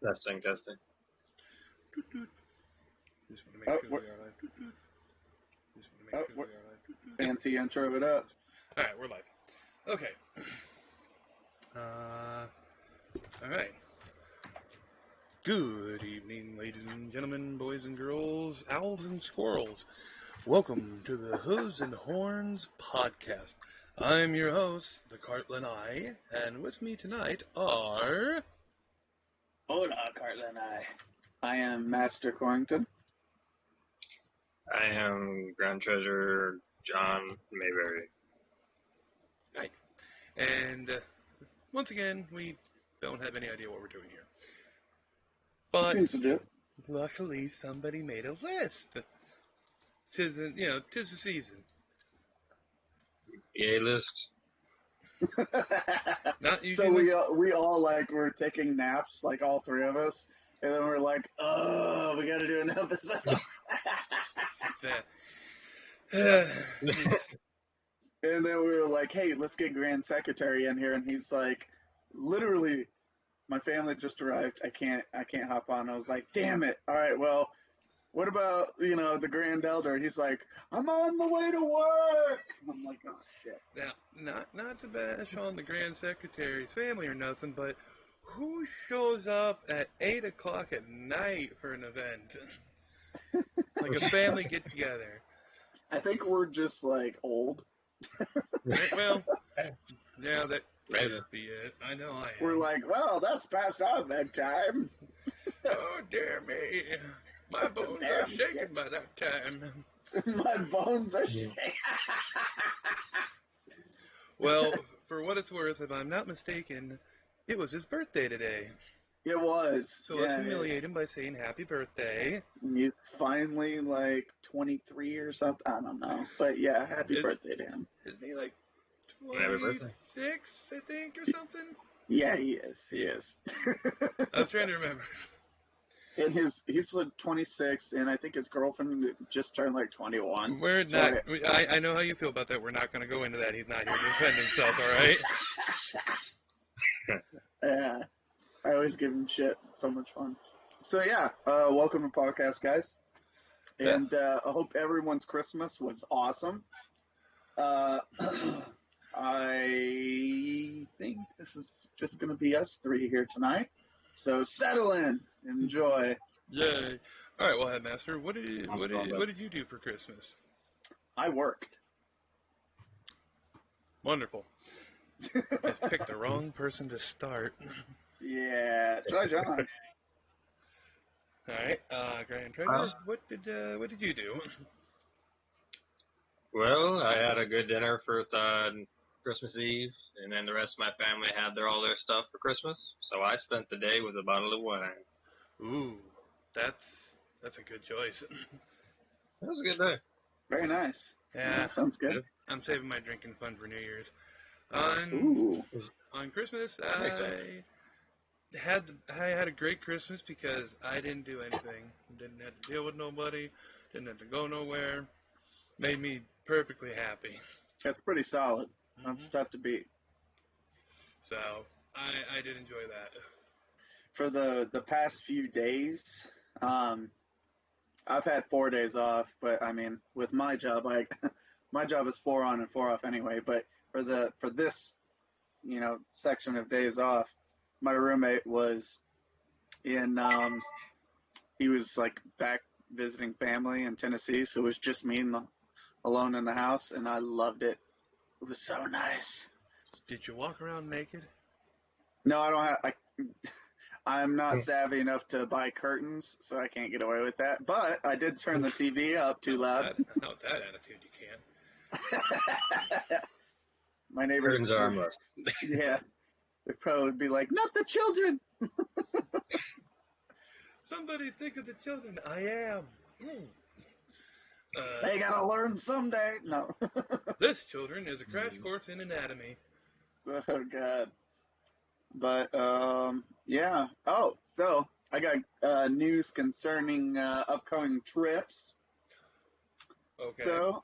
Testing, testing. Doot, doot. Just want to make sure we are live. Doot, doot. Just want to make sure what we are live. Doot, doot. fancy intro it up. All right, we're live. Okay. All right. Good evening, ladies and gentlemen, boys and girls, owls and squirrels. Welcome to the Hooves and Horns podcast. I'm your host, the Cartland Eye, and with me tonight are... Hola, Cartland. I am Master Corrington. I am Grand Treasurer John Mayberry. Right. And once again, we don't have any idea what we're doing here. But Things to do. luckily, somebody made a list. Tis the season. EA list. Not usually. So we all were taking naps, like all three of us, and then we're like, oh, we got to do an episode. And then we were like, hey, let's get Grand Secretary in here, and he's like, literally, my family just arrived. I can't hop on. I was like, damn it. All right, well, what about the Grand Elder? He's like, I'm on the way to work. I'm like, oh shit. Now, not to bash on the Grand Secretary's family or nothing, but who shows up at 8 o'clock at night for an event? Like a family get together. I think we're just like old. Well, yeah, that could be it. I know I am. We're like, well, that's past our bedtime. Oh, dear me. My bones are shaking by that time. My bones are shaking. Well, for what it's worth, if I'm not mistaken, it was his birthday today. It was. So let's humiliate him by saying happy birthday. He's finally like 23 or something. I don't know. But yeah, happy birthday to him. Isn't he like 26, I think, or something? Yeah, he is. He is. I was trying to remember. And he's like 26, and I think his girlfriend just turned like 21. We're not. I know how you feel about that. We're not going to go into that. He's not here to defend himself. All right. Yeah, I always give him shit. So much fun. So yeah, welcome to podcast, guys. And I hope everyone's Christmas was awesome. I think this is just going to be us three here tonight. So settle in, enjoy. Yay! All right, well, Headmaster, what did you do for Christmas? I worked. Wonderful. I picked the wrong person to start. Yeah, try John. All right, Grand Treasurer, what did you do? Well, I had a good dinner for Christmas Eve, and then the rest of my family had all their stuff for Christmas. So I spent the day with a bottle of wine. Ooh, that's a good choice. That was a good day. Very nice. Yeah, sounds good. I'm saving my drinking fund for New Year's. On Christmas, I had a great Christmas because I didn't do anything. Didn't have to deal with nobody. Didn't have to go nowhere. Made me perfectly happy. That's pretty solid. That's tough to beat. So I did enjoy that. For the past few days, I've had 4 days off, but I mean, with my job, my job is 4 on and 4 off anyway. But for this, section of days off, my roommate was in. He was like back visiting family in Tennessee, so it was just me alone in the house, and I loved it. It was so nice. Did you walk around naked? No, I don't have. I'm not savvy enough to buy curtains, so I can't get away with that. But I did turn the TV up too loud. Not with that attitude, you can't. My neighbors. Curtains are a must. Yeah. They'd probably be like, not the children! Somebody think of the children. I am. They gotta learn someday. No. This, children, is a crash course in anatomy. Oh, God. But, yeah. Oh, so I got news concerning upcoming trips. Okay. So,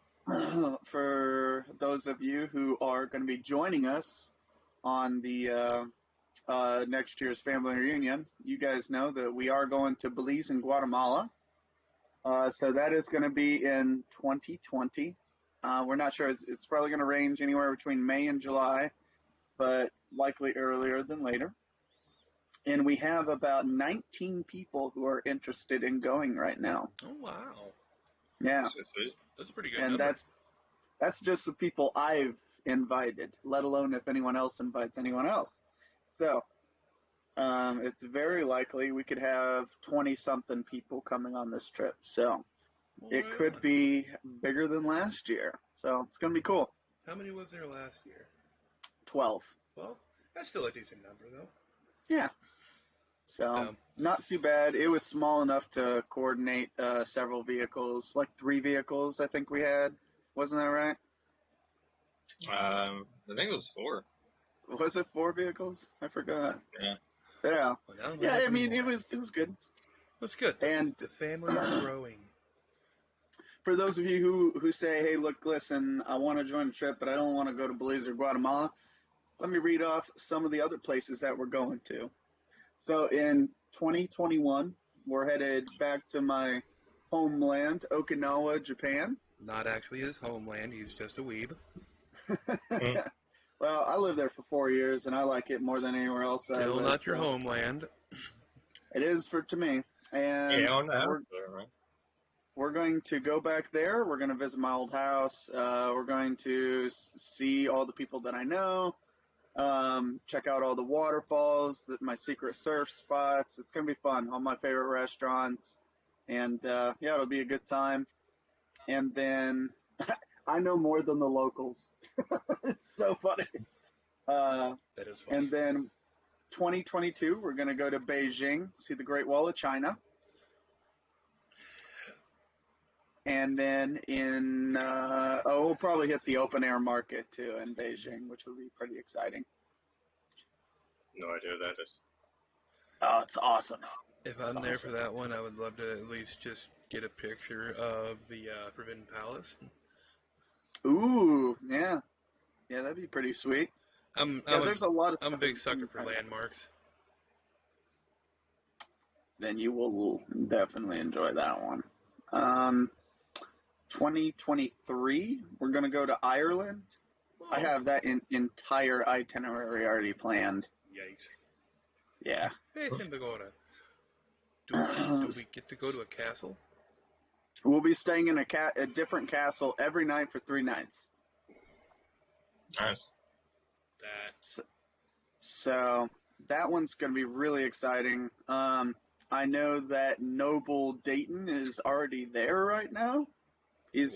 for those of you who are going to be joining us on the next year's family reunion, you guys know that we are going to Belize and Guatemala. So that is going to be in 2020. We're not sure. It's probably going to range anywhere between May and July, but likely earlier than later. And we have about 19 people who are interested in going right now. Oh, wow. Yeah. That's a pretty good and number. that's just the people I've invited, let alone if anyone else invites anyone else. So it's very likely we could have 20-something people coming on this trip. So it could be bigger than last year. So it's going to be cool. How many was there last year? 12. Well, that's still a decent number, though. Yeah. So not too bad. It was small enough to coordinate several vehicles, like 3 vehicles I think we had. Wasn't that right? I think it was 4. Was it 4 vehicles? I forgot. Yeah. Yeah. Well, yeah, I mean, it was good. That's good. And the family is growing. For those of you who say, hey, look, listen, I want to join the trip, but I don't want to go to Belize or Guatemala, let me read off some of the other places that we're going to. So in 2021, we're headed back to my homeland, Okinawa, Japan. Not actually his homeland. He's just a weeb. Well, I lived there for 4 years, and I like it more than anywhere else. Still not your homeland. It is to me. And we're going to go back there. We're going to visit my old house. We're going to see all the people that I know, check out all the waterfalls, my secret surf spots. It's going to be fun. All my favorite restaurants. And, yeah, it'll be a good time. And then I know more than the locals. It's so funny. That is funny. And then 2022, we're going to go to Beijing, see the Great Wall of China. And then we'll probably hit the open air market too in Beijing, which will be pretty exciting. No idea what that is. Oh, it's awesome. If I'm there for that one, I would love to at least just get a picture of the Forbidden Palace. Ooh, yeah. Yeah, that'd be pretty sweet. There's a lot of I'm a big sucker for landmarks. Then you will definitely enjoy that one. 2023, we're going to go to Ireland. Oh. I have that entire itinerary already planned. Yikes. Yeah. Hey, do we get to go to a castle? We'll be staying in a different castle every night for 3 nights. Nice. So that one's going to be really exciting. I know that Noble Dayton is already there right now. He's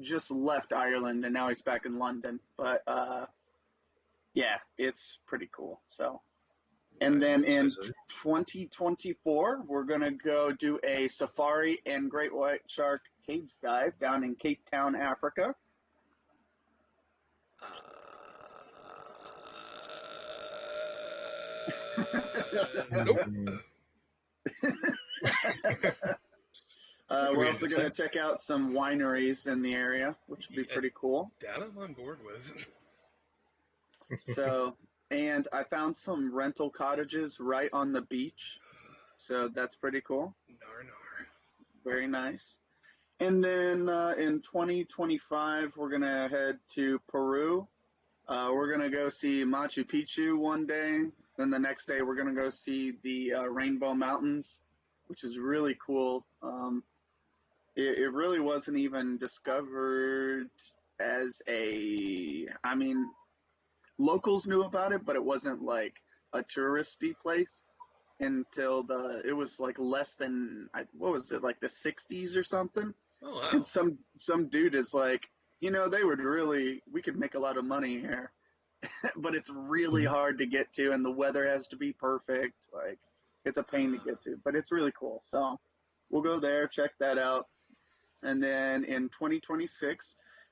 just left Ireland and now he's back in London. But yeah, it's pretty cool. So, and then in 2024, we're gonna go do a safari and great white shark cage dive down in Cape Town, Africa. Nope. We're also going to check out some wineries in the area, which would be pretty cool. That I'm on board with. So, and I found some rental cottages right on the beach, so that's pretty cool. Nar. Very nice. And then in 2025, we're going to head to Peru. We're going to go see Machu Picchu one day. Then the next day, we're going to go see the Rainbow Mountains, which is really cool. It really wasn't even discovered as locals knew about it, but it wasn't like a touristy place until it was like less than, what was it, like the 60s or something? Oh, wow. And some dude is like, we could make a lot of money here. But it's really hard to get to, and the weather has to be perfect. Like, it's a pain to get to, but it's really cool. So we'll go there, check that out. And then in 2026,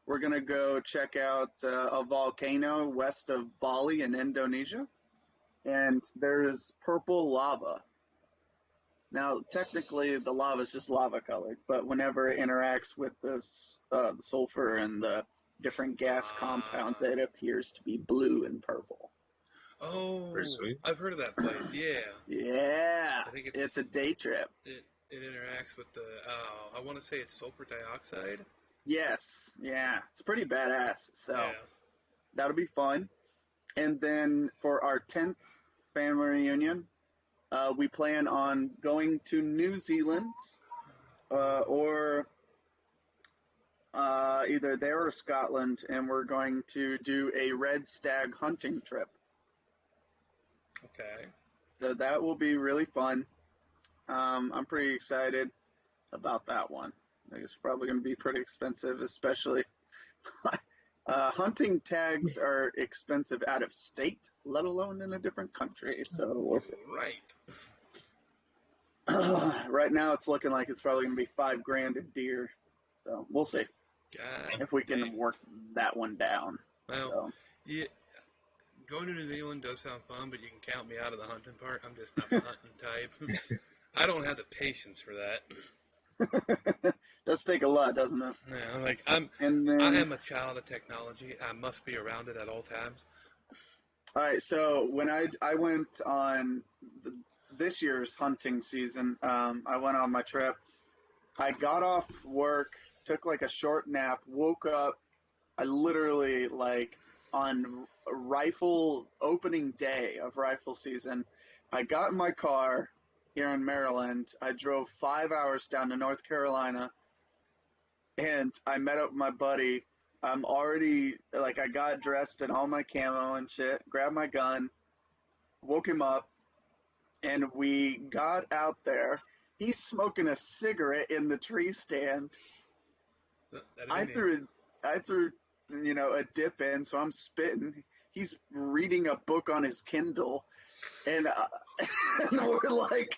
we're going to go check out a volcano west of Bali in Indonesia. And there's purple lava. Now, technically, the lava is just lava colored, but whenever it interacts with the sulfur and the different gas compounds Ah. that appears to be blue and purple. Pretty Oh, sweet. I've heard of that place. Yeah. Yeah, I think it's a day trip. it interacts with the I want to say it's sulfur dioxide. Yes, yeah, it's pretty badass. So Yeah. that'll be fun. And then for our 10th family reunion, we plan on going to New Zealand or either there or Scotland, and we're going to do a red stag hunting trip. Okay. So that will be really fun. I'm pretty excited about that one. I think it's probably going to be pretty expensive, especially hunting tags are expensive out of state, let alone in a different country. So we'll see. Right. Right now, it's looking like it's probably going to be $5,000 a deer. So we'll see God. if we can dang. work that one down. Well, So. yeah. Going to New Zealand does sound fun, but you can count me out of the hunting part. I'm just not the hunting type. I don't have the patience for that. Does take a lot, doesn't it? Yeah, like And then, I am a child of technology. I must be around it at all times. all right, so when I went on this year's hunting season, I went on my trip. I got off work, took like a short nap, woke up. I literally on rifle opening day of rifle season, I got in my car here in Maryland. I drove 5 hours down to North Carolina, and I met up with my buddy. I'm already I got dressed in all my camo and shit, grabbed my gun, woke him up, and we got out there. He's smoking a cigarette in the tree stand. I threw a dip in, so I'm spitting. He's reading a book on his Kindle, and we're like,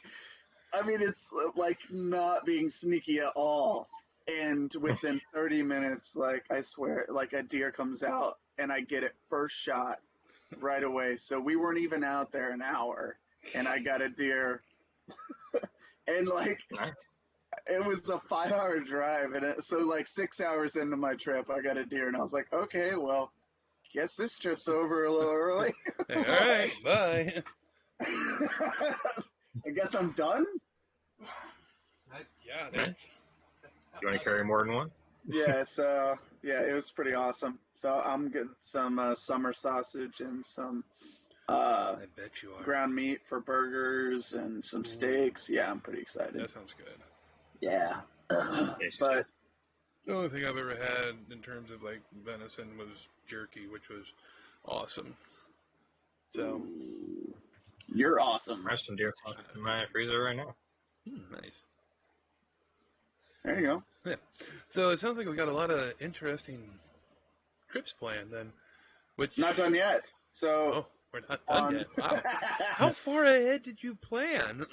I mean, it's like not being sneaky at all. And within 30 minutes, I swear, a deer comes out, and I get it first shot right away. So we weren't even out there an hour, and I got a deer. And it was a 5-hour drive, and so 6 hours into my trip, I got a deer, and I was like, okay, well, guess this trip's over a little early. Hey, all right, bye. I guess I'm done. Yeah. You want to carry more than one? Yeah, so it was pretty awesome. So I'm getting some summer sausage and some I bet you are. ground meat for burgers and some steaks. Yeah, I'm pretty excited. That sounds good. Yeah. But the only thing I've ever had in terms of venison was jerky, which was awesome. So you're awesome. I have some deer sausage in my freezer right now. Nice. There you go. Yeah. So it sounds like we got a lot of interesting trips planned then. Which not done yet. So we're not done yet. Wow. How far ahead did you plan?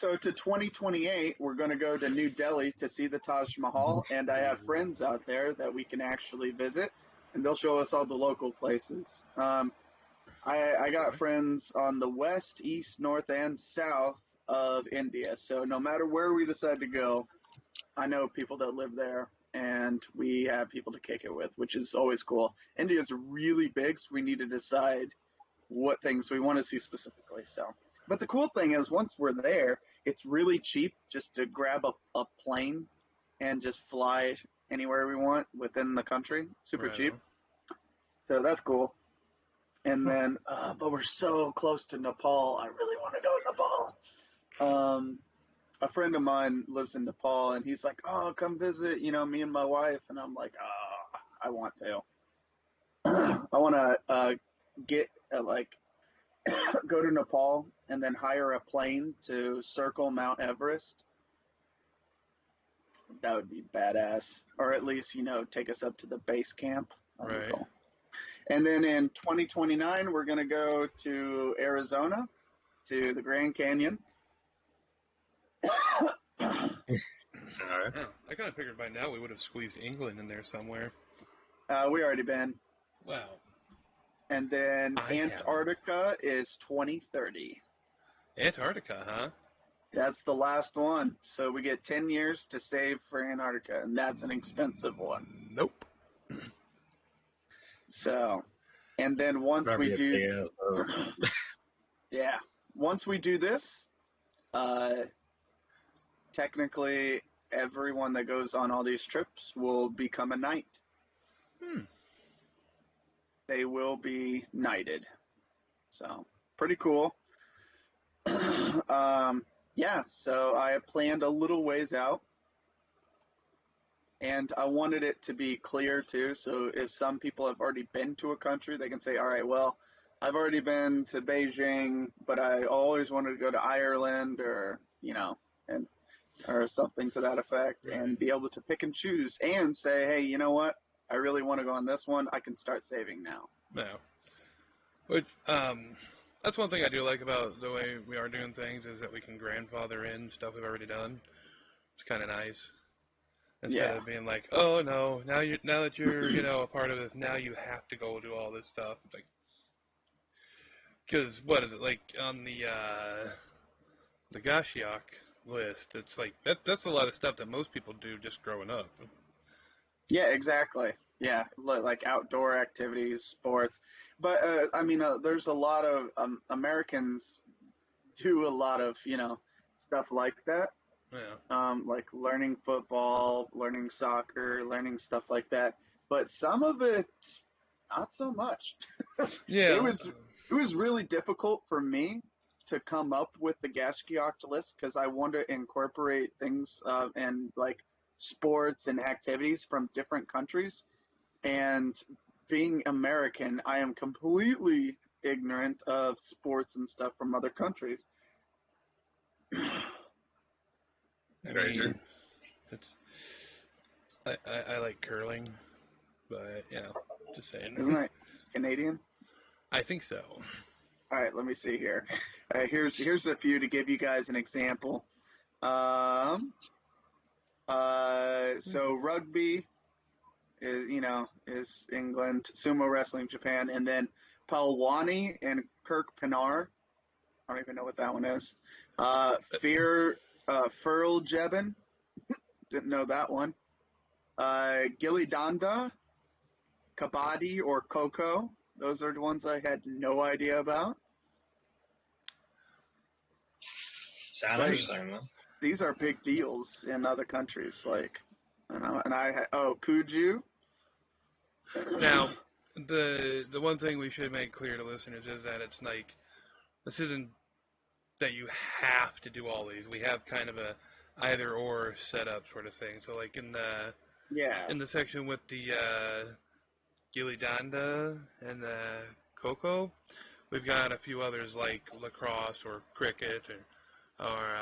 So to 2028, we're going to go to New Delhi to see the Taj Mahal, and I have friends out there that we can actually visit, and they'll show us all the local places. I got friends on the west, east, north, and south of India, so no matter where we decide to go, I know people that live there, and we have people to kick it with, which is always cool. India's really big, so we need to decide what things we want to see specifically. But the cool thing is, once we're there, it's really cheap just to grab a plane and just fly anywhere we want within the country. Super cheap. So that's cool. And then, but we're so close to Nepal. I really want to go to Nepal. A friend of mine lives in Nepal, and he's like, oh, come visit, me and my wife. And I'm like, oh, I want to. I want to get, go to Nepal and then hire a plane to circle Mount Everest. That would be badass. Or at least, take us up to the base camp. Right. Cool. And then in 2029, we're going to go to Arizona, to the Grand Canyon. All right. Yeah, I kind of figured by now we would have squeezed England in there somewhere. We already been. Wow. And then Antarctica is 2030. Antarctica, huh? That's the last one. So we get 10 years to save for Antarctica, and that's an expensive one. Nope. So, and then once Remember we you do, say it. yeah, once we do this, technically everyone that goes on all these trips will become a knight. They will be knighted. So, pretty cool. Yeah, so I planned a little ways out. And I wanted it to be clear, too, so if some people have already been to a country, they can say, all right, well, I've already been to Beijing, but I always wanted to go to Ireland or, and or something to that effect, Right. and be able to pick and choose and say, hey, you know what? I really want to go on this one. I can start saving now. No. Which, that's one thing I do like about the way we are doing things is that we can grandfather in stuff we've already done. It's kind of nice. Instead of being like, oh no, now that you're a part of this, now you have to go do all this stuff. It's like, because what is it like on the Gashiok list? It's like that's a lot of stuff that most people do just growing up. Yeah, exactly. Yeah, like outdoor activities, sports. But I mean, there's a lot of Americans do a lot of stuff like that. Yeah. Like learning football, learning soccer, learning stuff like that. But some of it, not so much. Yeah. It was really difficult for me to come up with the Gaskiok list because I want to incorporate things and like sports and activities from different countries. And being American, I am completely ignorant of sports and stuff from other countries. I mean, it's I like curling, but just saying. Isn't it Canadian? I think so. All right, let me see here. Here's a few to give you guys an example. So rugby is England, sumo wrestling Japan, and then Palwani and Kirk Pinar. I don't even know what that one is. Furl Jebin. Didn't know that one. Gilly Danda, Kabaddi or Coco. Those are the ones I had no idea about. Sound interesting, though. These are big deals in other countries, Kuju. Now, the one thing we should make clear to listeners is that it's like this isn't that you have to do all these. We have kind of a either or setup sort of thing. So like in the section with the Gilly Danda and the Coco, we've got a few others like lacrosse or cricket or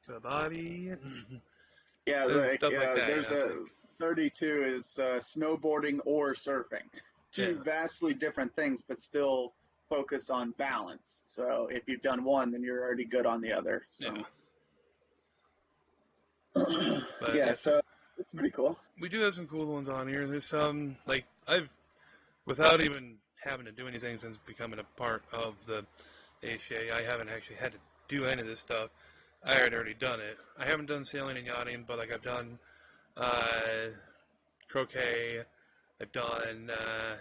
kabaddi. Yeah, stuff like that. There's 32 is snowboarding or surfing. Two vastly different things, but still focus on balance. So if you've done one, then you're already good on the other. So. Yeah. So it's pretty cool. We do have some cool ones on here. There's some, like, without even having to do anything since becoming a part of the ACA, I haven't actually had to do any of this stuff. I had already done it. I haven't done sailing and yachting, but, like, I've done croquet. I've done,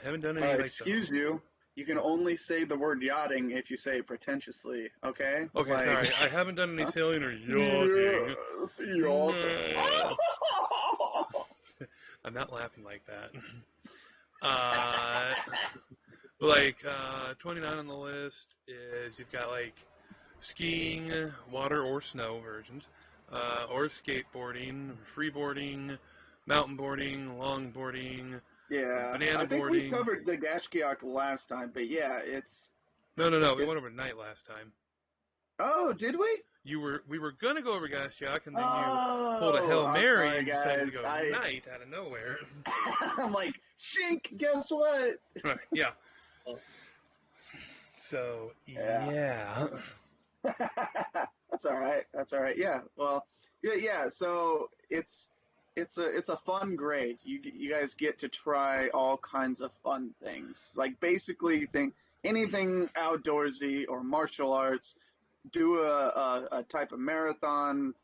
haven't done any, like... Excuse you. You can only say the word yachting if you say it pretentiously, okay? Okay, sorry. I haven't done any sailing or yachting. Yachting. I'm not laughing like that. 29 on the list is you've got, like, skiing, water or snow versions, or skateboarding, freeboarding, mountain boarding, longboarding, banana I think boarding. we covered the Gashkiok last time, but yeah, it's... No, we went over night last time. Oh, did we? We were going to go over Gashiok, and then you pulled a Hail Mary and decided to go night out of nowhere. I'm like, shink, guess what? Right, yeah. So, yeah. That's all right. Yeah, well, yeah, so it's a fun grade. You guys get to try all kinds of fun things. Like, basically, anything outdoorsy or martial arts, do a type of marathon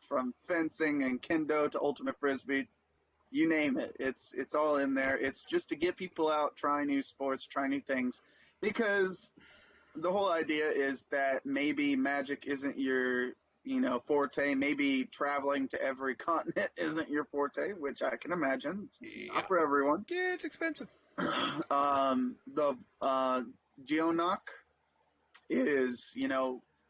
from fencing and kendo to ultimate frisbee. you name it. It's all in there. It's just to get people out, try new sports, try new things, because the whole idea is that maybe magic isn't your forte. Maybe traveling to every continent isn't your forte, which I can imagine. Not for everyone. Yeah, it's expensive. The Geonoc is,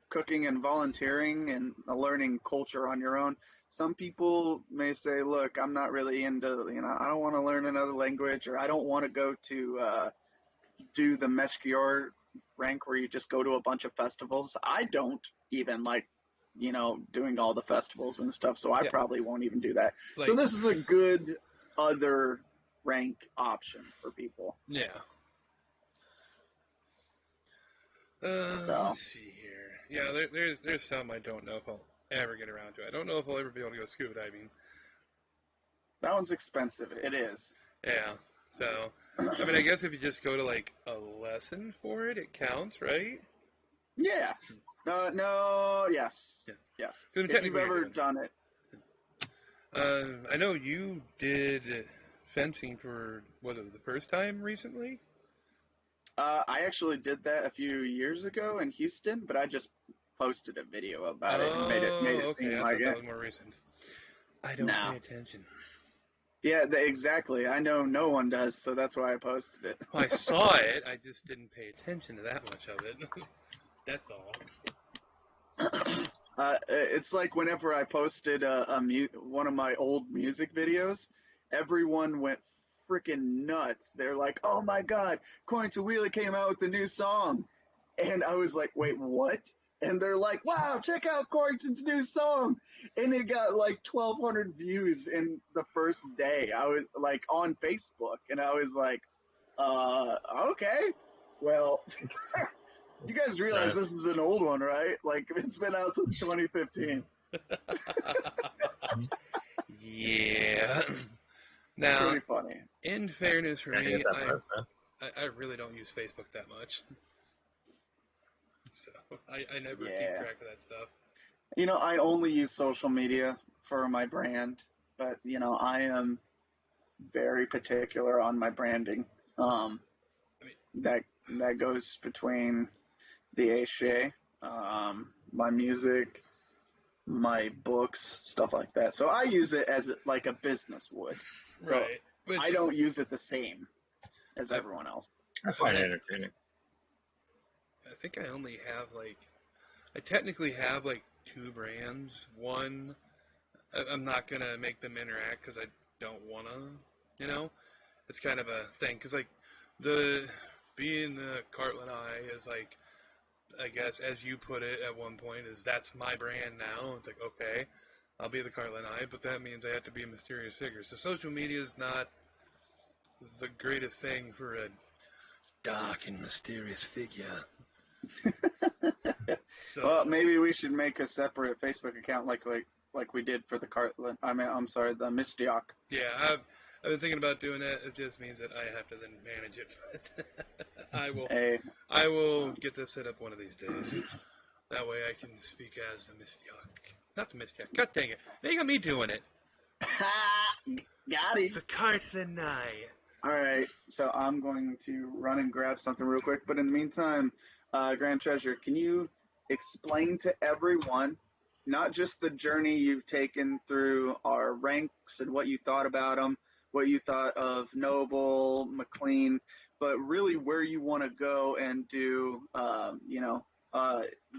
cooking and volunteering and learning culture on your own. Some people may say, look, I'm not really into, I don't want to learn another language, or I don't want to go to do the Meshkior rank where you just go to a bunch of festivals. I don't even like, doing all the festivals and stuff, so I probably won't even do that. So this is a good other rank option for people. Yeah. Let's see here. Yeah, there's some I don't know if I'll ever get around to. I don't know if I'll ever be able to go scuba diving. That one's expensive. It is. Yeah. So, I mean, I guess if you just go to, like, a lesson for it, it counts, right? Yeah. No, yes. Yeah. Yes. If you've ever done it. I know you did fencing for, was it the first time recently? I actually did that a few years ago in Houston, but I just posted a video about it and made it seem like it. That was more recent. I don't pay attention. Yeah, exactly. I know no one does, so that's why I posted it. Well, I saw it. I just didn't pay attention to that much of it. That's all. It's like whenever I posted one of my old music videos, everyone went freaking nuts. They're like, oh my god, Coin to Wheelie came out with a new song. And I was like, wait, what? And they're like, wow, check out Corrington's new song. And it got like 1,200 views in the first day. I was like on Facebook, and I was like, okay. Well, you guys realize this is an old one, right? Like, it's been out since 2015. Yeah. Now, pretty funny. In fairness for me, I really don't use Facebook that much. So I never keep track of that stuff. I only use social media for my brand, but, I am very particular on my branding. That goes between the HA, my music, my books, stuff like that. So I use it as like a business would. Right. So I don't use it the same as everyone else. I find it entertaining. I think I only have I technically have 2 brands. One, I'm not going to make them interact because I don't want to, It's kind of a thing because being the Cartland Eye is I guess as you put it at one point, is that's my brand now. It's like, okay, I'll be the Cartland Eye, but that means I have to be a mysterious figure. So social media is not the greatest thing for a dark and mysterious figure. Well, maybe we should make a separate Facebook account like we did for the Cartland. The Mistyock. Yeah, I've been thinking about doing that. It just means that I have to then manage it. I will get this set up one of these days. That way I can speak as the Mistyock. Not the Mistyock. God dang it. They got me doing it. Got it. The Cartland Eye. All right, so I'm going to run and grab something real quick. But in the meantime, Grand Treasure, can you explain to everyone not just the journey you've taken through our ranks and what you thought about them, what you thought of Noble, McLean, but really where you want to go and do,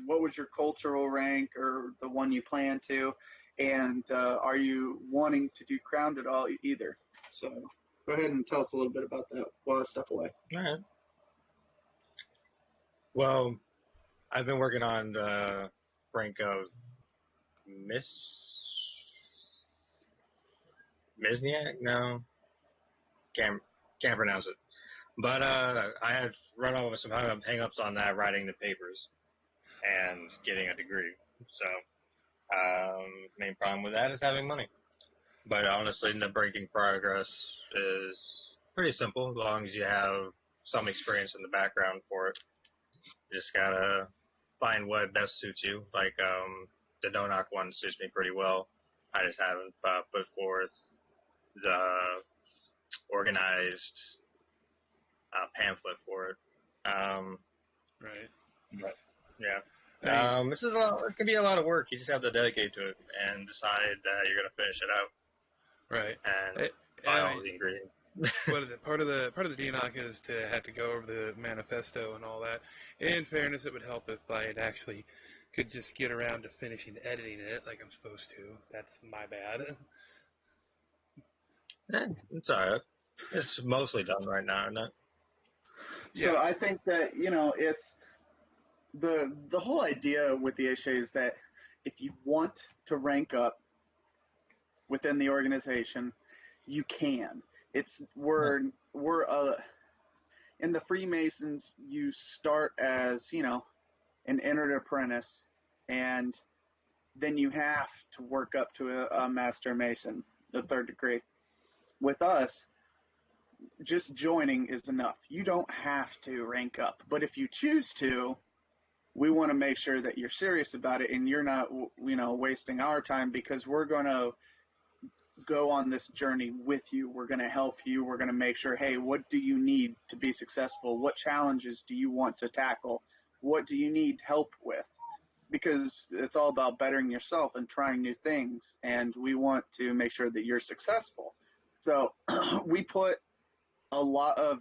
what was your cultural rank or the one you plan to, and are you wanting to do Crowned at all either? So go ahead and tell us a little bit about that while I step away. All right. Well, I've been working on the rank of Misniak? No. Can't pronounce it. But I had run over some hang-ups on that, writing the papers and getting a degree. So main problem with that is having money. But honestly, the breaking progress is pretty simple as long as you have some experience in the background for it. You just gotta find what best suits you. Like the no-knock one suits me pretty well. I just haven't put forth the organized pamphlet for it. Right. But yeah. I mean, This is a lot, it can be a lot of work. You just have to dedicate to it and decide that you're gonna finish it out right. and buy I all the ingredients. part of the DNOC is to have to go over the manifesto and all that. In fairness, it would help if I had actually could just get around to finishing editing it like I'm supposed to. That's my bad. It's alright. It's mostly done right now, isn't it? Yeah. So I think that, it's the whole idea with the HA is that if you want to rank up within the organization, you can. We're in the Freemasons, you start as, an entered apprentice, and then you have to work up to a Master Mason, the third degree. With us, just joining is enough. You don't have to rank up, but if you choose to, we want to make sure that you're serious about it and you're not, wasting our time, because we're going to go on this journey with you. We're going to help you. We're going to make sure, hey, what do you need to be successful? What challenges do you want to tackle? What do you need help with? Because it's all about bettering yourself and trying new things, and we want to make sure that you're successful. So we put a lot of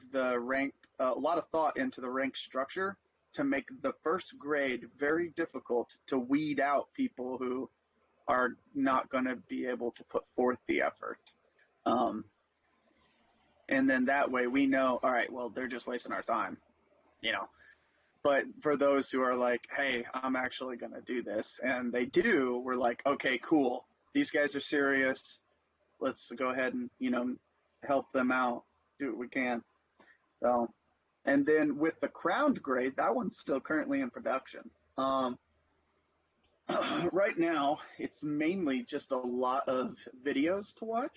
thought into the rank structure to make the first grade very difficult to weed out people who are not going to be able to put forth the effort. And then that way we know, all right, well, they're just wasting our time, But for those who are like, hey, I'm actually going to do this, and they do, we're like, okay, cool. These guys are serious. Let's go ahead and, help them out, do what we can. So, and then with the crowned grade, that one's still currently in production. Right now, it's mainly just a lot of videos to watch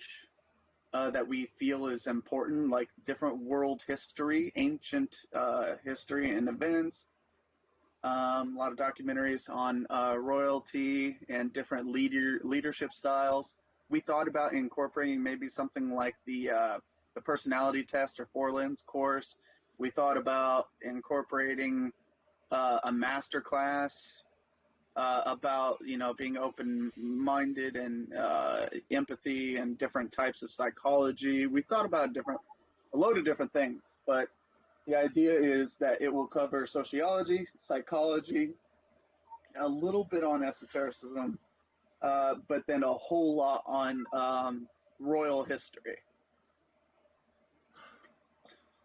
that we feel is important, like different world history, ancient history and events. A lot of documentaries on royalty and different leadership styles. We thought about incorporating maybe something like the personality test or Four Limbs course. We thought about incorporating a master class about, being open-minded and empathy and different types of psychology. We thought about a load of different things, but the idea is that it will cover sociology, psychology, a little bit on esotericism, but then a whole lot on royal history.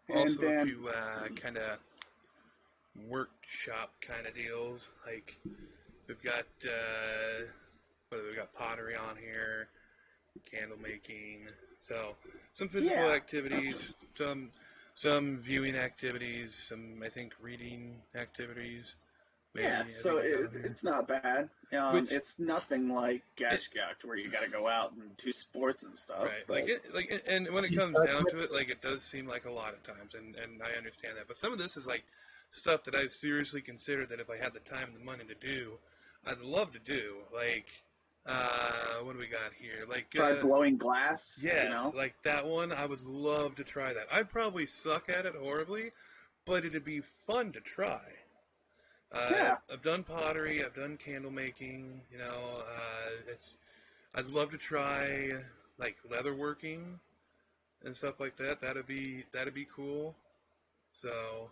Also, and then, a few kind of workshop kind of deals. Like we've got we've got pottery on here, candle making. So some physical activities, some viewing activities, some I think reading activities. Maybe, so it's not bad. It's nothing like Gashgacht where you got to go out and do sports and stuff. Right, and when it comes down to it, it does seem like a lot of times, and I understand that. But some of this is like stuff that I've seriously considered that if I had the time and the money to do, I'd love to do. Like, what do we got here? Like try blowing glass. Yeah, like that one. I would love to try that. I'd probably suck at it horribly, but it'd be fun to try. I've done pottery. I've done candle making. I'd love to try like leather working and stuff like that. That'd be cool. So.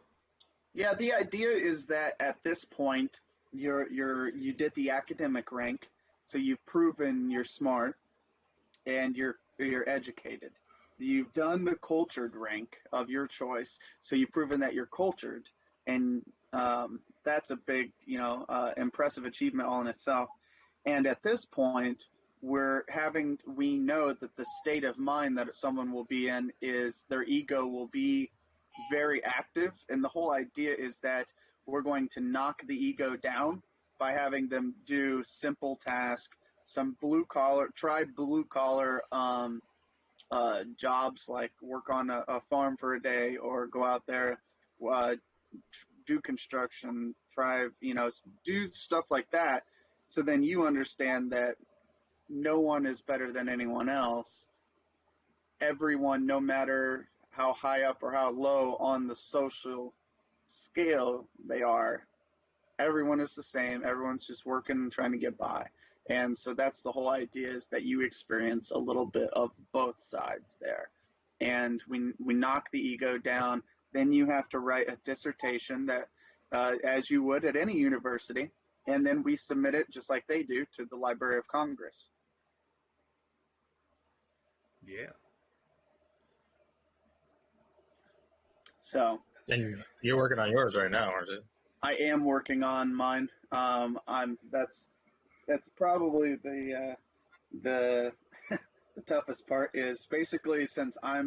Yeah, the idea is that at this point, you did the academic rank, so you've proven you're smart and you're educated. You've done the cultured rank of your choice, so you've proven that you're cultured, and that's a big, impressive achievement all in itself. And at this point, we know that the state of mind that someone will be in is their ego will be very active, and the whole idea is that we're going to knock the ego down by having them do simple tasks, some blue collar jobs like work on a farm for a day or go out there, do construction, do stuff like that. So then you understand that no one is better than anyone else. everyone, no matter how high up or how low on the social scale they are, everyone is the same. Everyone's just working and trying to get by. And so that's the whole idea, is that you experience a little bit of both sides there. And we knock the ego down. Then you have to write a dissertation that, as you would at any university, and then we submit it just like they do to the Library of Congress. Yeah. So. And you're working on yours right now, aren't you? I am working on mine. That's probably the the toughest part, is basically, since I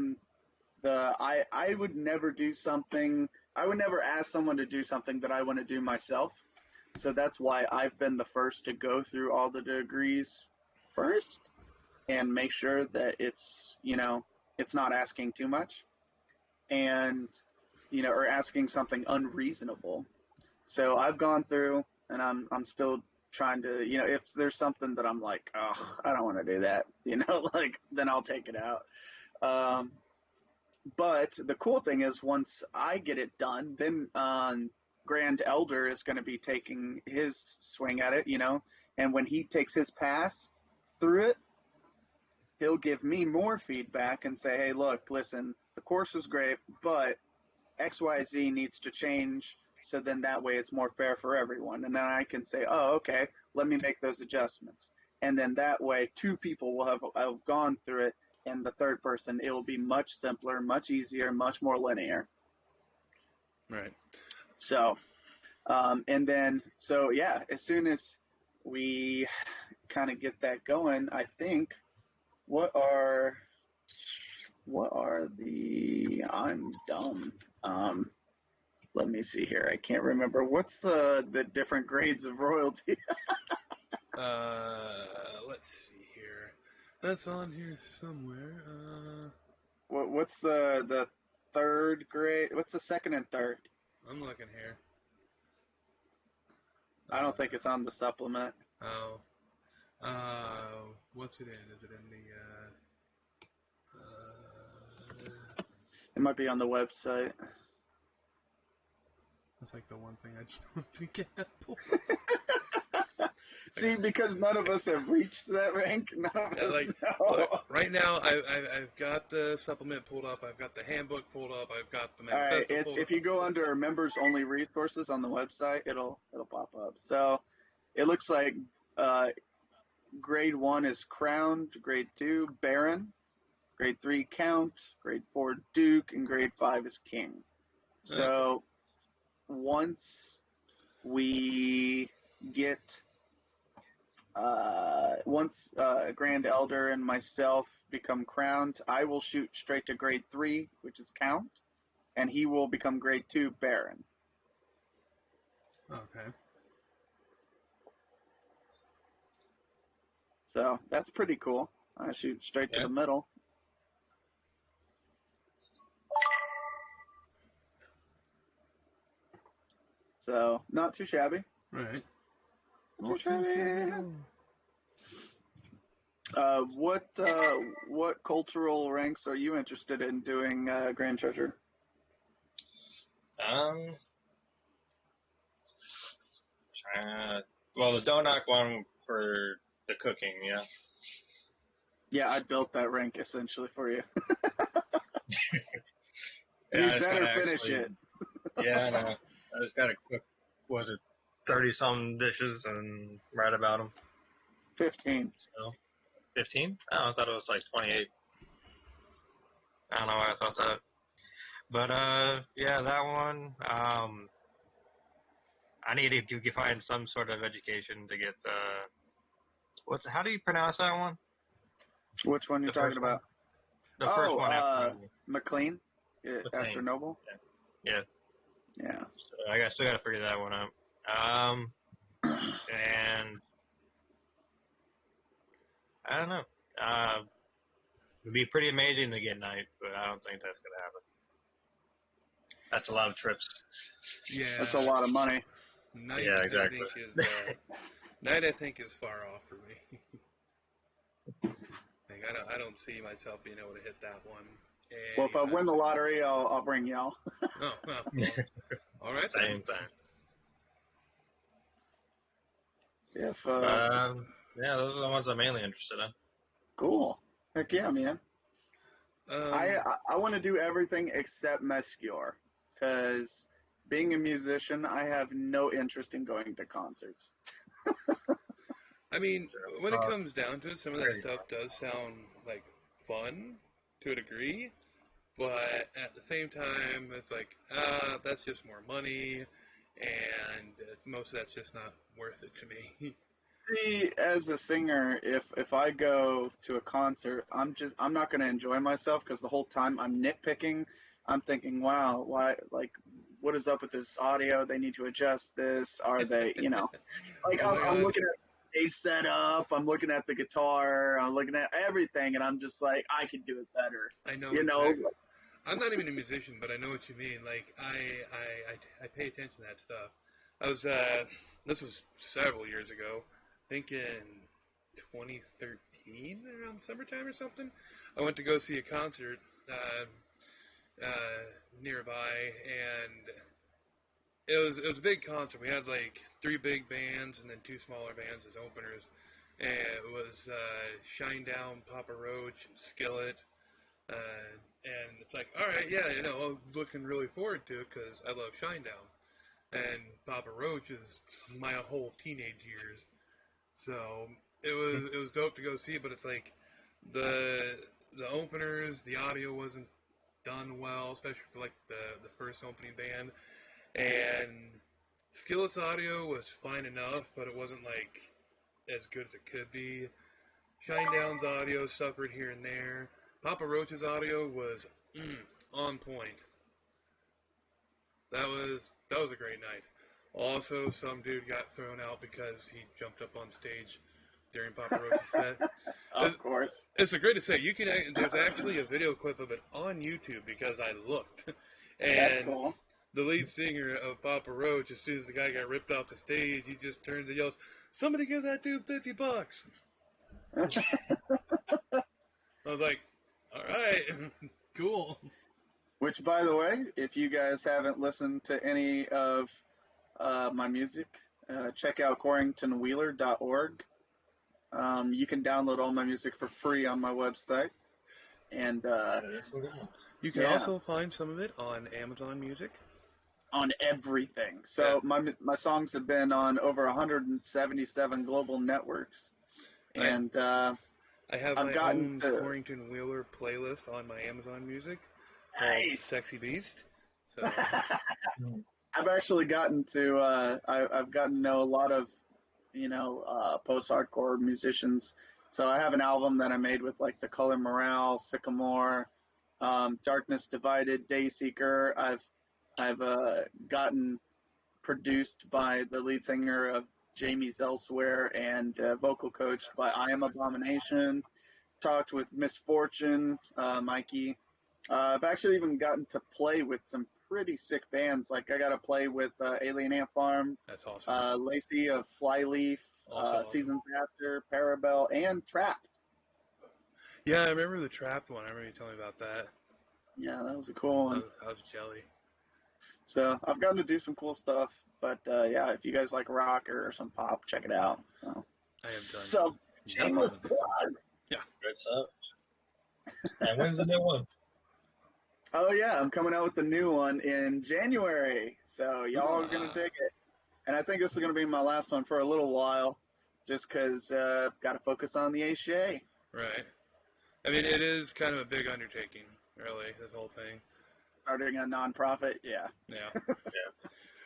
would never do something, I would never ask someone to do something that I want to do myself. So that's why I've been the first to go through all the degrees first and make sure that it's not asking too much, and or asking something unreasonable. So I've gone through, and I'm still trying to, if there's something that I'm like, oh, I don't want to do that, then I'll take it out. But the cool thing is, once I get it done, then Grand Elder is going to be taking his swing at it, and when he takes his pass through it, he'll give me more feedback and say, hey, look, listen, the course was great, but XYZ needs to change, so then that way it's more fair for everyone. And then I can say, oh, okay, let me make those adjustments. And then that way 2 people will have gone through it, and the third person, it will be much simpler, much easier, much more linear. Right. So, and then, so yeah, as soon as we kind of get that going, I think, I'm dumb. Let me see here. I can't remember. What's the different grades of royalty? Let's see here. That's on here somewhere. What's the third grade? What's the second and third? I'm looking here. I don't think it's on the supplement. Oh. What's it in? Is it in the, It might be on the website. That's like the one thing I just don't think Apple. See, because none of us have reached that rank, none of us know. Look, right now, I've got the supplement pulled up. I've got the handbook pulled up. I've got the manifesto pulled up. If you go under members-only resources on the website, it'll pop up. So it looks like grade 1 is crowned, grade 2 baron, grade 3 count, grade 4 duke, and grade 5 is king. So once we get Grand Elder and myself become crowned, I will shoot straight to grade 3, which is count, and he will become grade 2 baron. Okay. So that's pretty cool. I shoot straight to the middle. So not too shabby. Right. Not too shabby. What cultural ranks are you interested in doing, Grand Treasure? Well, the donut one for the cooking, yeah. Yeah, I built that rank essentially for you. Yeah, You better finish it. Yeah, I know. I just got to cook, 30-some dishes and write about them? 15. So, 15? Oh, I thought it was like 28. I don't know why I thought that. But, yeah, that one, I need to find some sort of education to get how do you pronounce that one? Which one are you talking about? The first one after McLean? After Noble? Yeah. Yeah. So I still got to figure that one out. And I don't know. It'd be pretty amazing to get night, but I don't think that's going to happen. That's a lot of trips. Yeah. That's a lot of money. Night, yeah, exactly. Night, I think, is far off for me. I don't see myself being able to hit that one. Well, if I win the lottery, I'll bring y'all. Oh, well, all right. Same thing. If Yeah, those are the ones I'm mainly interested in. cool. Heck yeah, man. I want to do everything except Mescure, because being a musician, I have no interest in going to concerts. I mean, when it comes down to it, some of that stuff does sound like fun to a degree, but at the same time, it's like, that's just more money, and most of that's just not worth it to me. See, as a singer, if I go to a concert, I'm not going to enjoy myself because the whole time I'm nitpicking. I'm thinking, wow, why, like, what is up with this audio? They need to adjust this. Are they, like Oh my I'm God. looking at the setup, I'm looking at the guitar, I'm looking at everything, and I'm just like, I could do it better. I know. Exactly. I'm not even a musician, but I know what you mean. Like I pay attention to that stuff. I was this was several years ago, I think in 2013 around summertime or something. I went to go see a concert nearby, and it was a big concert. We had like 3 big bands and then 2 smaller bands as openers. And it was Shinedown, Papa Roach, and Skillet. And it's like, all right, yeah, I'm looking really forward to it because I love Shinedown. And Papa Roach is my whole teenage years. So it was dope to go see, but it's like the openers, the audio wasn't done well, especially for like the first opening band. And Skillet's audio was fine enough, but it wasn't like as good as it could be. Shinedown's audio suffered here and there. Papa Roach's audio was on point. That was a great night. Also, some dude got thrown out because he jumped up on stage during Papa Roach's set. Of course. It's a great to say. There's actually a video clip of it on YouTube because I looked. That's And cool. the lead singer of Papa Roach, as soon as the guy got ripped off the stage, he just turns and yells, "Somebody give that dude $50." I was like, all right, cool. Which, by the way, if you guys haven't listened to any of my music, check out corringtonwheeler.org. You can download all my music for free on my website. And You can also find some of it on Amazon Music. On everything. So my songs have been on over 177 global networks. And I have I've my gotten own to, Corrington Wheeler playlist on my Amazon Music nice. called Sexy Beast. So. I've actually gotten to I've gotten to know a lot of post-hardcore musicians. So I have an album that I made with like The Color Morale, Sycamore, Darkness Divided, Dayseeker. I've gotten produced by the lead singer of Jamie's Elsewhere and vocal coached by I Am Abomination. Talked with Misfortune, Mikey. I've actually even gotten to play with some pretty sick bands. Like I got to play with Alien Ant Farm. That's awesome. Lacey of Flyleaf, Seasons After, Parabel, and Trapped. Yeah, I remember the Trapped one. I remember you telling me about that. Yeah, that was a cool one. I was jelly. So I've gotten to do some cool stuff. But yeah, if you guys like rock or some pop, check it out. So I have done. So shameless plug. Yeah. Good stuff. And when's the new one? Oh yeah, I'm coming out with the new one in January. So y'all are gonna dig it. And I think this is gonna be my last one for a little while, just because got to focus on the ACA. Right. I mean, it is kind of a big undertaking, really, this whole thing. Starting a nonprofit, yeah. Yeah.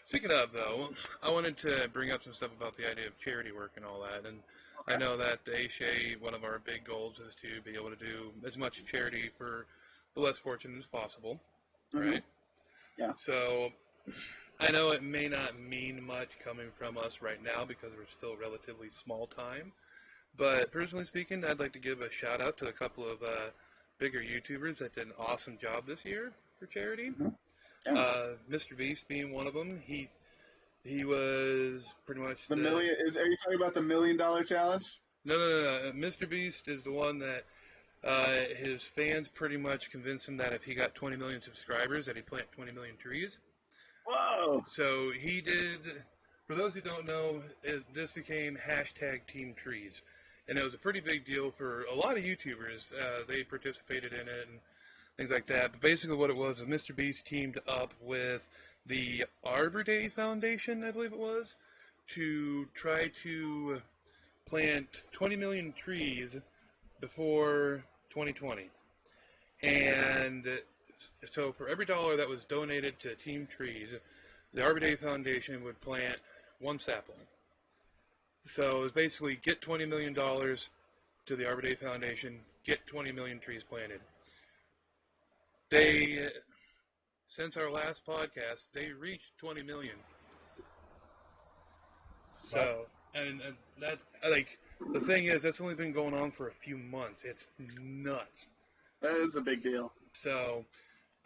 Speaking of, though, I wanted to bring up some stuff about the idea of charity work and all that. And I know that the ACA, one of our big goals is to be able to do as much charity for the less fortunate as possible, right? Yeah. So I know it may not mean much coming from us right now because we're still relatively small time. But personally speaking, I'd like to give a shout out to a couple of bigger YouTubers that did an awesome job this year for charity. Mr. Beast being one of them. He was pretty much the million. Are you talking about the $1 Million Challenge? No. Mr. Beast is the one that His fans pretty much convinced him that if he got 20 million subscribers, that he'd plant 20 million trees. Whoa! So he did. For those who don't know, this became hashtag Team Trees, and it was a pretty big deal for a lot of YouTubers. They participated in it and things like that. But basically, what it was is Mr. Beast teamed up with the Arbor Day Foundation, I believe it was, to try to plant 20 million trees before 2020. And so for every dollar that was donated to Team Trees, the Arbor Day Foundation would plant one sapling. So it was basically get $20 million to the Arbor Day Foundation, get 20 million trees planted. They, since our last podcast, they reached 20 million. So, and that, like, the thing is, that's only been going on for a few months. It's nuts. That is a big deal. So,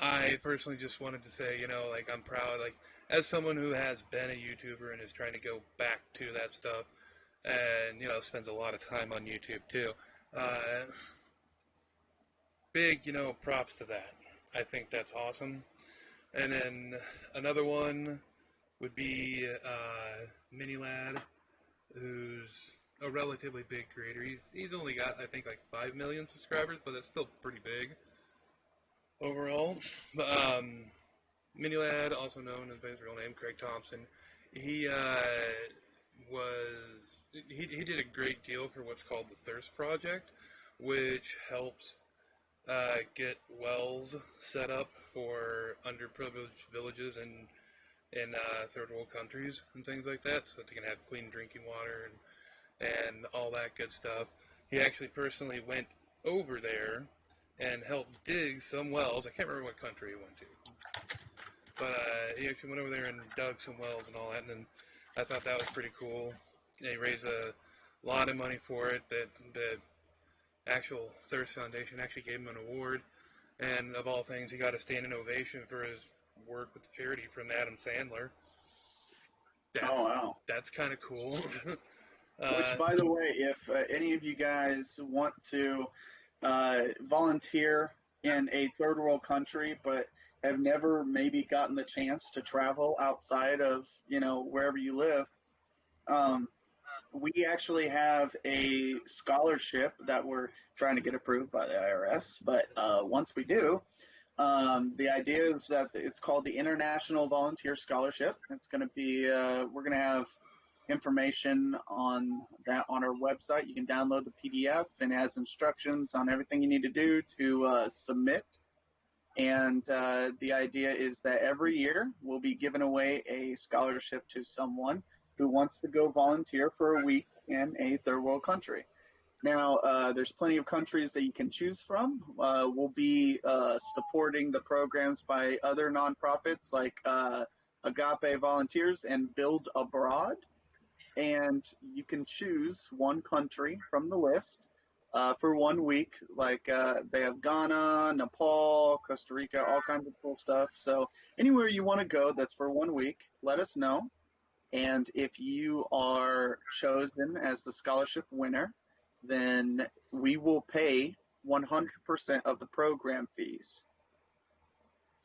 I personally just wanted to say, you know, like, I'm proud, like, as someone who has been a YouTuber and is trying to go back to that stuff, and, you know, spends a lot of time on YouTube, too, big, you know, props to that. I think that's awesome. And then another one would be Mini Lad, who's a relatively big creator. He's only got, I think, like 5 million subscribers, but that's still pretty big overall. Mini Lad, also known as by his real name, Craig Thompson, he did a great deal for what's called the Thirst Project, which helps get wells set up for underprivileged villages in third world countries and things like that, so that they can have clean drinking water and all that good stuff. He actually personally went over there and helped dig some wells. I can't remember what country he went to, but he actually went over there and dug some wells and all that, and then I thought that was pretty cool. And he raised a lot of money for it. That the actual Thirst Foundation actually gave him an award, and of all things, he got a standing ovation for his work with the charity from Adam Sandler. Oh, wow. That's kind of cool. Which, by the way, if any of you guys want to volunteer in a third world country but have never maybe gotten the chance to travel outside of, you know, wherever you live, we actually have a scholarship that we're trying to get approved by the IRS. But once we do, the idea is that it's called the International Volunteer Scholarship. It's going to be, we're going to have information on that on our website. You can download the PDF, and it has instructions on everything you need to do to submit. And the idea is that every year we'll be giving away a scholarship to someone who wants to go volunteer for a week in a third world country. Now, there's plenty of countries that you can choose from. We'll be supporting the programs by other nonprofits like Agape Volunteers and Build Abroad. And you can choose one country from the list for 1 week. Like they have Ghana, Nepal, Costa Rica, all kinds of cool stuff. So anywhere you want to go that's for 1 week, let us know. And if you are chosen as the scholarship winner, then we will pay 100% of the program fees.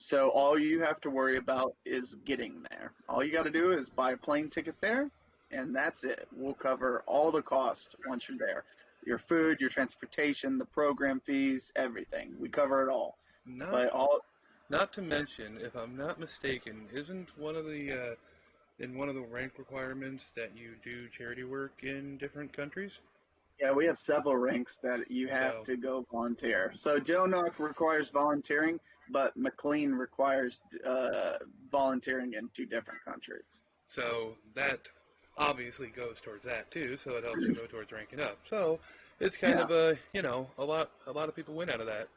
So all you have to worry about is getting there. All you got to do is buy a plane ticket there, and that's it. We'll cover all the costs once you're there. Your food, your transportation, the program fees, everything. We cover it all. Not to mention, if I'm not mistaken, isn't one of the rank requirements that you do charity work in different countries? Yeah, we have several ranks that you have to go volunteer. So Joe Knock requires volunteering, but McLean requires volunteering in 2 different countries. So that obviously goes towards that too, so it helps you go towards ranking up. So it's kind of a, you know, a lot of people win out of that.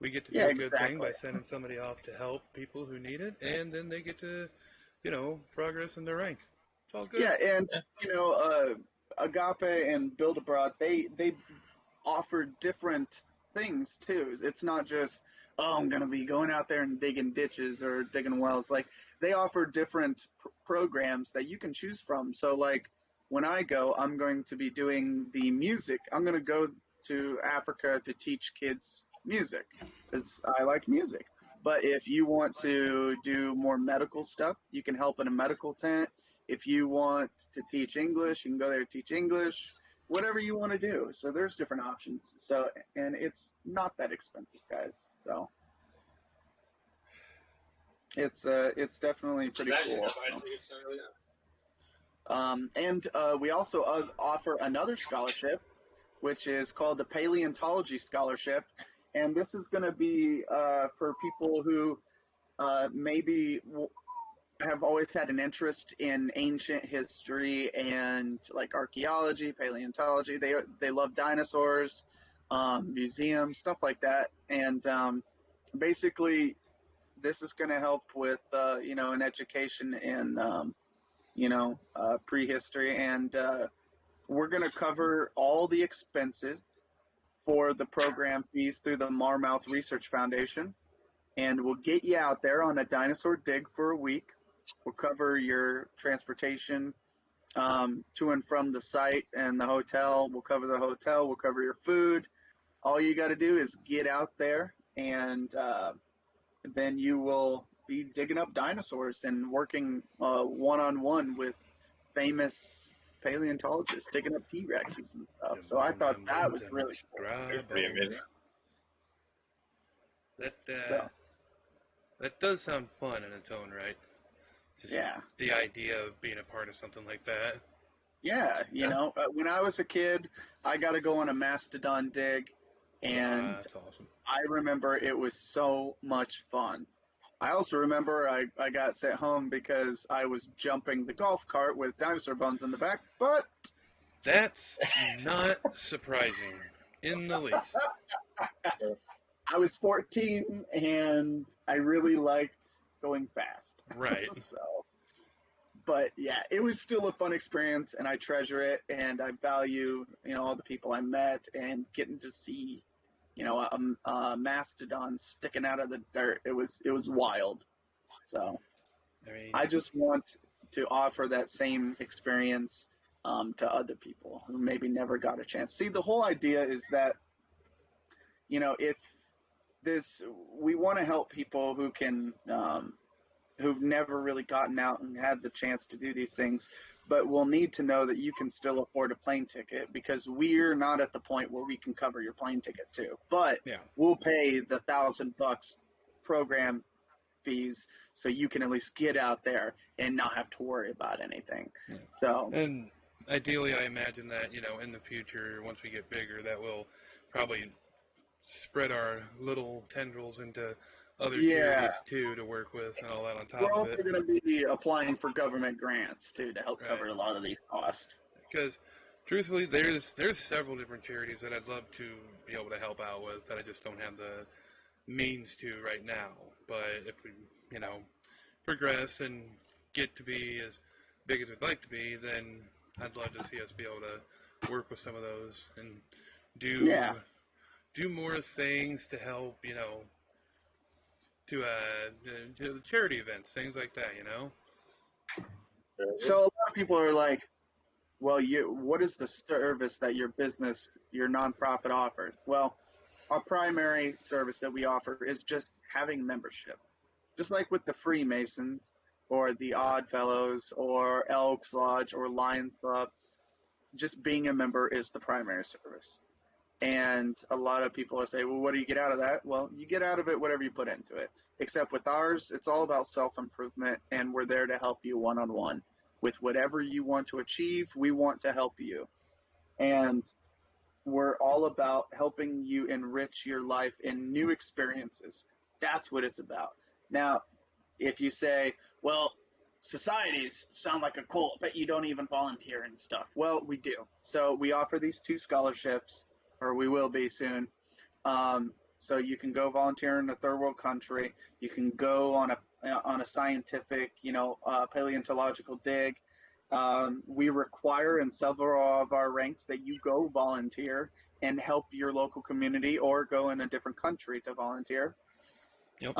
We get to do a good thing by sending somebody off to help people who need it, and then they get to, you know, progress in their rank. It's all good. Yeah, and, you know, Agape and Build Abroad, they offer different things too. It's not just, oh, I'm going to be going out there and digging ditches or digging wells. Like, they offer different programs that you can choose from. So, like, when I go, I'm going to be doing the music. I'm going to go to Africa to teach kids music because I like music. But if you want to do more medical stuff, you can help in a medical tent. If you want to teach English, you can go there and teach English. Whatever you want to do. So there's different options. So and it's not that expensive, guys. So it's definitely pretty cool. And we also offer another scholarship, which is called the Paleontology Scholarship, and this is going to be for people who maybe have always had an interest in ancient history and like archaeology, paleontology. They love dinosaurs, museums, stuff like that, and basically this is going to help with an education in prehistory, and we're going to cover all the expenses for the program fees through the Marmouth Research Foundation, and we'll get you out there on a dinosaur dig for a week. We'll cover your transportation to and from the site and the hotel. We'll cover the hotel. We'll cover your food. All you got to do is get out there, and then you will be digging up dinosaurs and working one-on-one with famous paleontologists, digging up T-Rexes and stuff. So I thought that was really cool. Pretty amazing. That does sound fun in its own right. Just the idea of being a part of something like that. Yeah, when I was a kid, I got to go on a mastodon dig, and that's awesome. I remember it was so much fun. I also remember I got sent home because I was jumping the golf cart with dinosaur bones in the back, but that's not surprising in the least. I was 14 and I really liked going fast. Right. But yeah, it was still a fun experience, and I treasure it, and I value all the people I met and getting to see a mastodon sticking out of the dirt. It was wild. So I just want to offer that same experience to other people who maybe never got a chance. See, the whole idea is that we want to help people who can who've never really gotten out and had the chance to do these things, but we'll need to know that you can still afford a plane ticket, because we're not at the point where we can cover your plane ticket too. But we'll pay the $1,000 program fees so you can at least get out there and not have to worry about anything. Yeah. So, and ideally, I imagine that in the future, once we get bigger, that we'll probably spread our little tendrils into other charities too to work with and all that on top of it. We're also going to be applying for government grants too to help cover a lot of these costs. Because truthfully, there's several different charities that I'd love to be able to help out with that I just don't have the means to right now. But if we progress and get to be as big as we'd like to be, then I'd love to see us be able to work with some of those and do more things to help to charity events, things like that, So a lot of people are like, well, what is the service that your business, your nonprofit offers? Well, our primary service that we offer is just having membership. Just like with the Freemasons or the Odd Fellows or Elks Lodge or Lions Club, just being a member is the primary service. And a lot of people will say, well, what do you get out of that? Well, you get out of it whatever you put into it. Except with ours, it's all about self-improvement, and we're there to help you one-on-one. With whatever you want to achieve, we want to help you. And we're all about helping you enrich your life in new experiences. That's what it's about. Now, if you say, well, societies sound like a cult, but you don't even volunteer and stuff. Well, we do. So we offer these 2 scholarships, or we will be soon. So you can go volunteer in a third world country. You can go on a scientific, paleontological dig. We require in several of our ranks that you go volunteer and help your local community, or go in a different country to volunteer. Yep.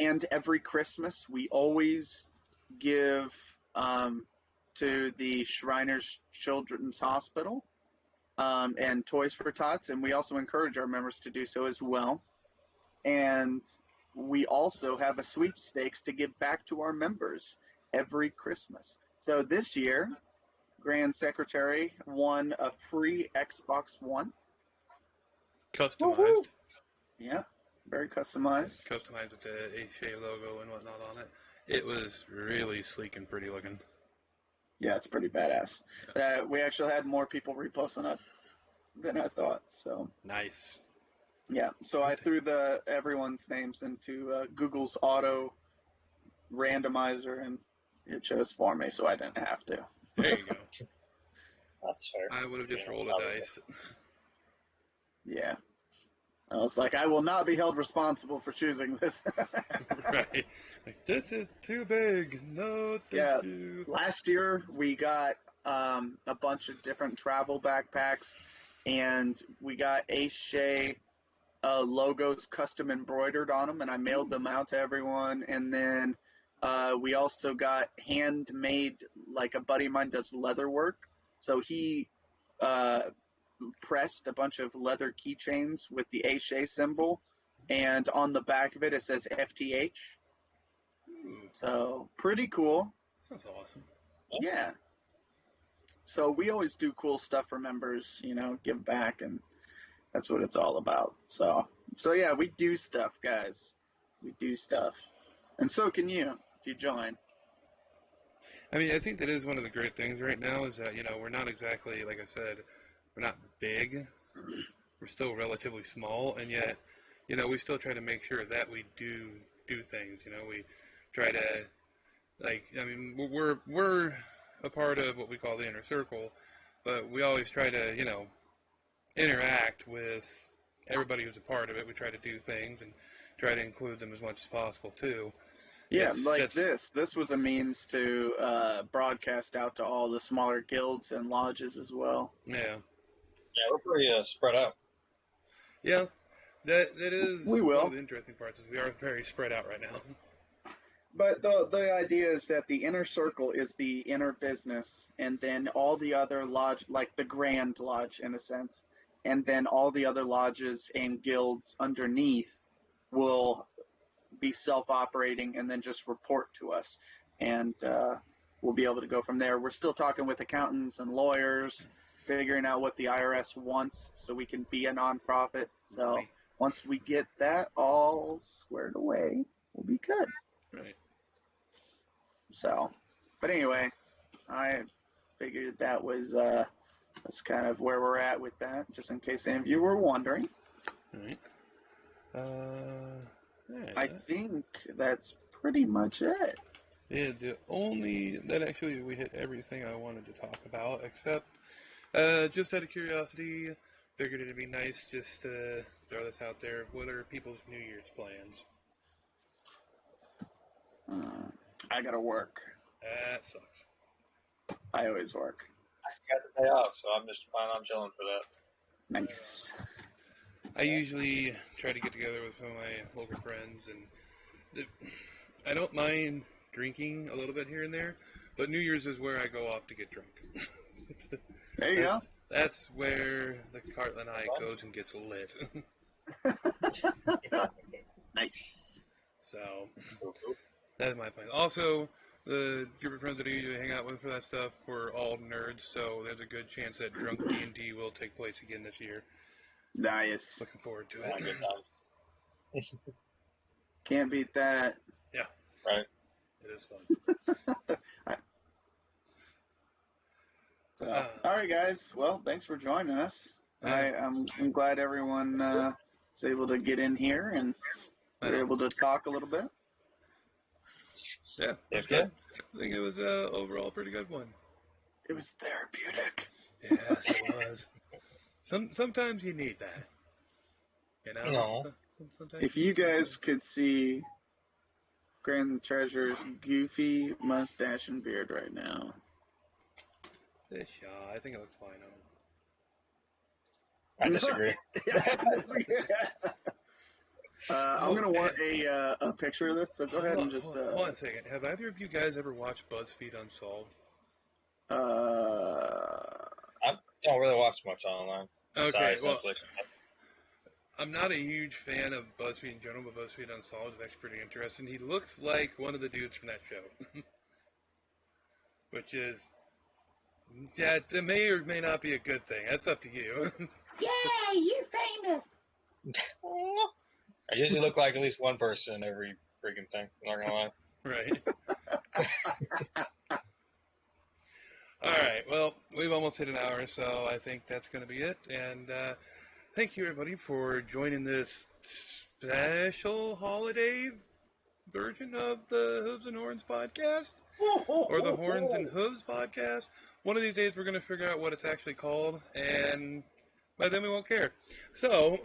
And every Christmas, we always give to the Shriners Children's Hospital. and Toys for Tots, and we also encourage our members to do so as well. And we also have a sweepstakes to give back to our members every Christmas. So this year, Grand Secretary won a free Xbox One. Customized. Woo-hoo! Yeah, very customized. Customized with the HA logo and whatnot on it. It was really sleek and pretty looking. Yeah, it's pretty badass. We actually had more people reposting it than I thought. So nice. Yeah, so I threw everyone's names into Google's auto randomizer, and it chose for me, so I didn't have to. There you go. That's fair. I would have just rolled a dice. Yeah. I was like, I will not be held responsible for choosing this. Right. Like, this is too big. No, thank you. Last year we got a bunch of different travel backpacks, and we got Ace Shea logos custom embroidered on them, and I mailed them out to everyone. And then we also got handmade, like a buddy of mine does leather work, so he pressed a bunch of leather keychains with the Ace symbol, and on the back of it says FTH. So pretty cool. That's awesome. Yeah. So we always do cool stuff for members, give back, and that's what it's all about. So yeah, we do stuff, guys. We do stuff. And so can you, if you join. I mean, I think that is one of the great things right now is that, we're not exactly, like I said, we're not big. We're still relatively small, and yet, we still try to make sure that we do things. We try to, we're a part of what we call the inner circle, but we always try to, interact with everybody who's a part of it. We try to do things and try to include them as much as possible, too. Yeah, this was a means to broadcast out to all the smaller guilds and lodges as well. Yeah. Yeah, we're pretty spread out. Yeah, that is we will. One of the interesting parts is we are very spread out right now. But the idea is that the inner circle is the inner business, and then all the other lodge, like the Grand Lodge in a sense, and then all the other lodges and guilds underneath will be self-operating and then just report to us, and we'll be able to go from there. We're still talking with accountants and lawyers, figuring out what the IRS wants so we can be a nonprofit. So once we get that all squared away, we'll be good. Right. So, but anyway, I figured that's kind of where we're at with that, just in case any of you were wondering. Right. Yeah. I think that's pretty much it. Yeah, actually we hit everything I wanted to talk about, except just out of curiosity, figured it'd be nice just to throw this out there. What are people's New Year's plans? I gotta work. That sucks. I always work. I got the day off, so I'm just planning on chilling for that. Nice. I usually try to get together with some of my local friends, and I don't mind drinking a little bit here and there, but New Year's is where I go off to get drunk. There you go. That's where the Cartland Eye goes and gets lit. Nice. So, that's my plan. Also, the group of friends that I usually hang out with for that stuff, we're all nerds, so there's a good chance that Drunk D&D will take place again this year. Nice. Looking forward to it. Can't beat that. Yeah. Right. It is fun. All right, guys. Well, thanks for joining us. I'm glad everyone was able to get in here and we're able to talk a little bit. Yeah. Yeah. I think it was overall a pretty good one. It was therapeutic. Yes, it was. Sometimes you need that. No. Sometimes If you guys could see Grand Treasure's goofy mustache and beard right now. I think it looks fine on him. I disagree. I'm going to want a picture of this, so go ahead and just... Hold on a second. Have either of you guys ever watched BuzzFeed Unsolved? don't really watch much online. Okay, Besides well, Netflix. I'm not a huge fan of BuzzFeed in general, but BuzzFeed Unsolved is actually pretty interesting. He looks like one of the dudes from that show, which is, yeah, it may or may not be a good thing. That's up to you. Yay, you're famous. I usually look like at least one person in every freaking thing. I'm not gonna lie. Right. All right. Well, we've almost hit an hour, so I think that's going to be it. And thank you, everybody, for joining this special holiday version of the Hooves and Horns podcast, or the Horns and Hooves podcast. One of these days, we're going to figure out what it's actually called, and by then we won't care. So,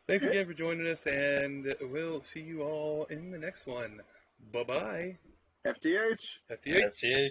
thanks again for joining us, and we'll see you all in the next one. Bye-bye. FTH. FTH. FTH.